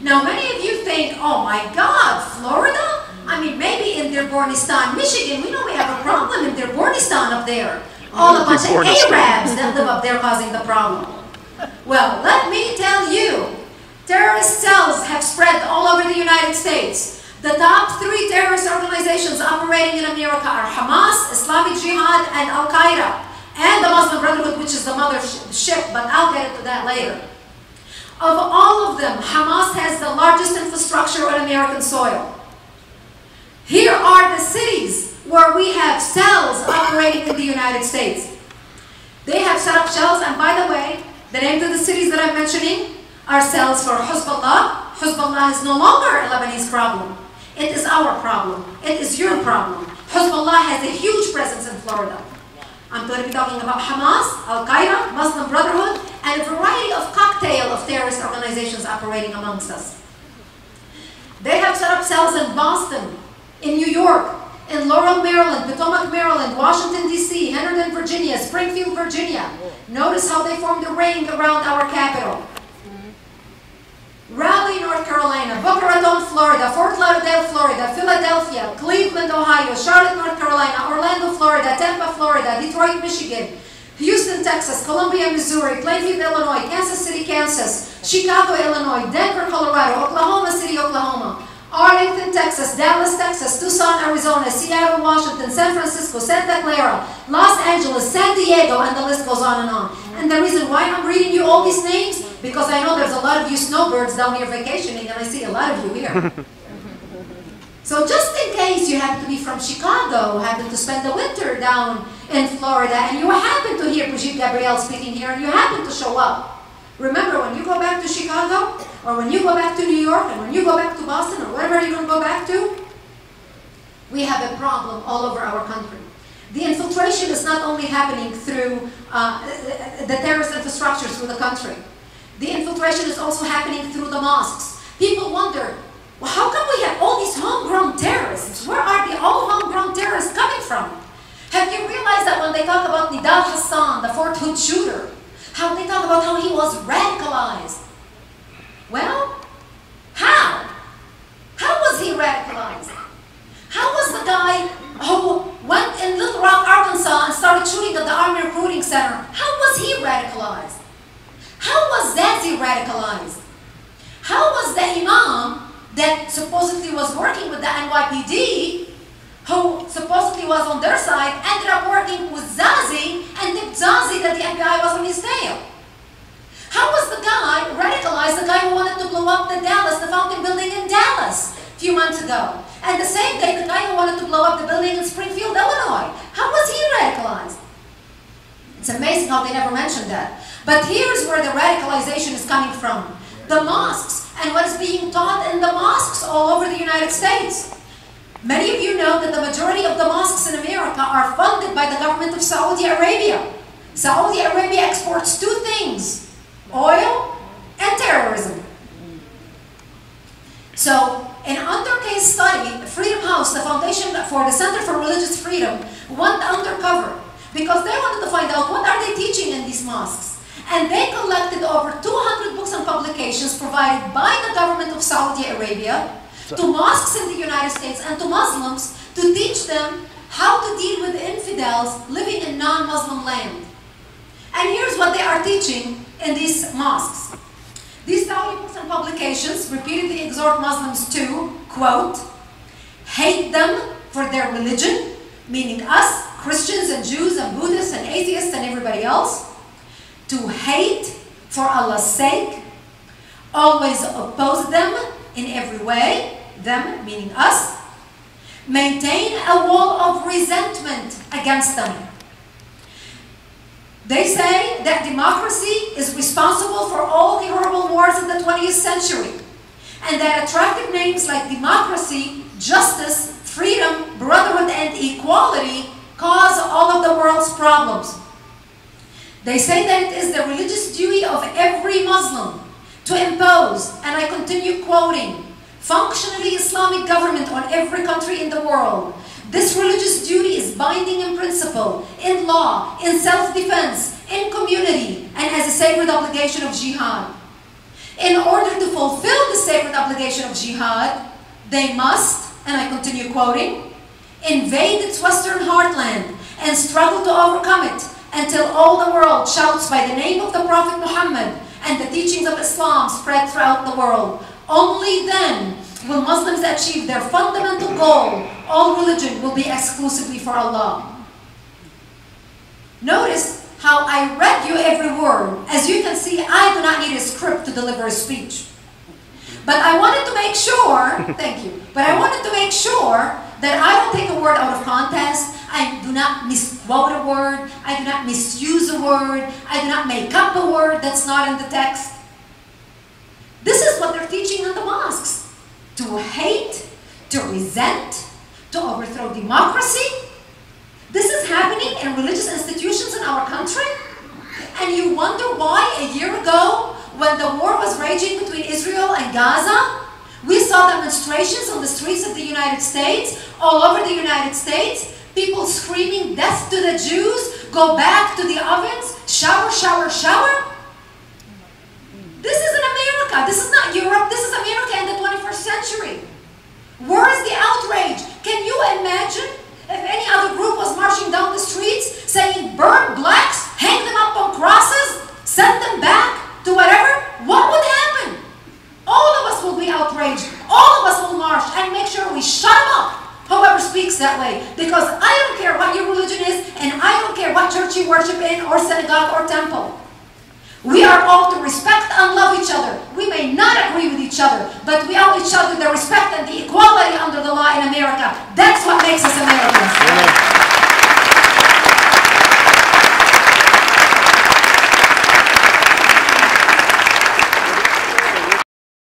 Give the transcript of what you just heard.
Now, many of you think, oh my God, Florida? I mean, maybe in Dearbornistan, Michigan, we know we have a problem in Dearbornistan up there. All a bunch of Arabs that live up there causing the problem. Well, let me tell you, terrorist cells have spread all over the United States. The top 3 terrorist organizations operating in America are Hamas, Islamic Jihad, and Al-Qaeda, and the Muslim Brotherhood, which is the mothership, but I'll get into that later. Of all of them, Hamas has the largest infrastructure on American soil. Here are the cities where we have cells operating in the United States. They have set up cells, and by the way, the names of the cities that I'm mentioning are cells for Hezbollah. Hezbollah is no longer a Lebanese problem. It is our problem. It is your problem. Hezbollah has a huge presence in Florida. I'm going to be talking about Hamas, Al-Qaeda, Muslim Brotherhood, and a variety of cocktail of terrorist organizations operating amongst us. They have set up cells in Boston, in New York, in Laurel, Maryland, Potomac, Maryland, Washington, D.C., Henderson, Virginia, Springfield, Virginia. Notice how they formed a ring around our capital. Raleigh, North Carolina, Boca Raton, Florida, Fort Lauderdale, Florida, Philadelphia, Cleveland, Ohio, Charlotte, North Carolina, Orlando, Florida, Tampa, Florida, Detroit, Michigan, Houston, Texas, Columbia, Missouri, Plainfield, Illinois, Kansas City, Kansas, Chicago, Illinois, Denver, Colorado, Oklahoma City, Oklahoma, Arlington, Texas, Dallas, Texas, Tucson, Arizona, Seattle, Washington, San Francisco, Santa Clara, Los Angeles, San Diego, and the list goes on and on. And the reason why I'm reading you all these names, because I know there's a lot of you snowbirds down here vacationing, and I see a lot of you here. So just in case you happen to be from Chicago, happen to spend the winter down in Florida, and you happen to hear Briggette Gabriel speaking here, and you happen to show up, remember, when you go back to Chicago, or when you go back to New York, and when you go back to Boston, or wherever you're going to go back to, we have a problem all over our country. The infiltration is not only happening through the terrorist infrastructure through the country. The infiltration is also happening through the mosques. People wonder, well, how come we have all these homegrown terrorists? Where are the all homegrown terrorists coming from? Have you realized that when they talk about Nidal Hassan, the Fort Hood shooter, how they talk about how he was radicalized? Well, how? How was he radicalized? How was the guy who went in Little Rock, Arkansas and started shooting at the Army Recruiting Center? How was he radicalized? How was Zazi radicalized? How was the imam that supposedly was working with the NYPD, who supposedly was on their side, ended up working with Zazi and tipped Zazi that the FBI was on his tail? How was the guy radicalized, the guy who wanted to blow up the Fountain Building in Dallas a few months ago? And the same day, the guy who wanted to blow up the building in Springfield, Illinois. How was he radicalized? It's amazing how they never mentioned that. But here's where the radicalization is coming from. The mosques and what is being taught in the mosques all over the United States. Many of you know that the majority of the mosques in America are funded by the government of Saudi Arabia. Saudi Arabia exports 2 things: oil and terrorism. So, an under-case study, Freedom House, the Foundation for the Center for Religious Freedom, went undercover because they wanted to find out what are they teaching in these mosques. And they collected over 200 books and publications provided by the government of Saudi Arabia to mosques in the United States and to Muslims to teach them how to deal with infidels living in non-Muslim land. And here's what they are teaching in these mosques. These Saudi books and publications repeatedly exhort Muslims to, quote, hate them for their religion, meaning us, Christians and Jews and Buddhists and atheists and everybody else, to hate for Allah's sake, always oppose them in every way, them meaning us, maintain a wall of resentment against them. They say that democracy is responsible for all the horrible wars in the 20th century, and that attractive names like democracy, justice, freedom, brotherhood, and equality cause all of the world's problems. They say that it is the religious duty of every Muslim to impose, and I continue quoting, functionally Islamic government on every country in the world. This religious duty is binding in principle, in law, in self-defense, in community, and as a sacred obligation of jihad. In order to fulfill the sacred obligation of jihad, they must, and I continue quoting, invade its western heartland and struggle to overcome it until all the world shouts by the name of the Prophet Muhammad and the teachings of Islam spread throughout the world. Only then will Muslims achieve their fundamental goal. All religion will be exclusively for Allah. Notice how I read you every word. As you can see, I do not need a script to deliver a speech. But I wanted to make sure, thank you, but I wanted to make sure that I don't take a word out of context. I do not misquote a word. I do not misuse a word. I do not make up a word that's not in the text. This is what they're teaching in the mosques. To hate, to resent, to overthrow democracy. This is happening in religious institutions in our country. And you wonder why a year ago, when the war was raging between Israel and Gaza, we saw demonstrations on the streets of the United States, all over the United States, people screaming, "Death to the Jews, go back to the ovens, shower, shower, shower." This is in America. This is not Europe. This is America in the 21st century. Where is the outrage? Can you imagine if any other group was marching down the streets saying, "Burn blacks, hang them up on crosses, send them back to whatever"? What would happen? All of us will be outraged. All of us will march and make sure we shut them up, whoever speaks that way. Because I don't care what your religion is, and I don't care what church you worship in, or synagogue, or temple. We are all to respect and love each other. We may not agree with each other, but we owe each other the respect and the equality under the law in America. That's what makes us American.